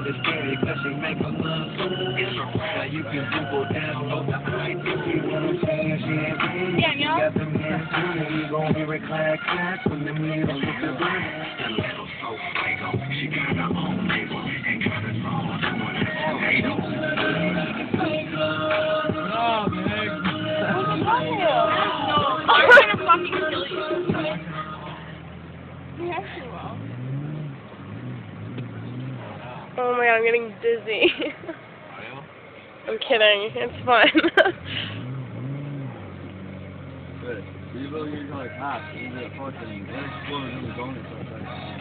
understand cause she make a love so now you can Google download the IP. You wanna change it, you got them hands too. You gon' hear it clack clack when them needles hit the ground. The little soul fuego, she got her own label and got us all doing it. I'm gonna fucking kill you. Oh my god, I'm getting dizzy. I'm kidding, it's fun. Good. You will use like half, you get a fucking explosion in the bonus.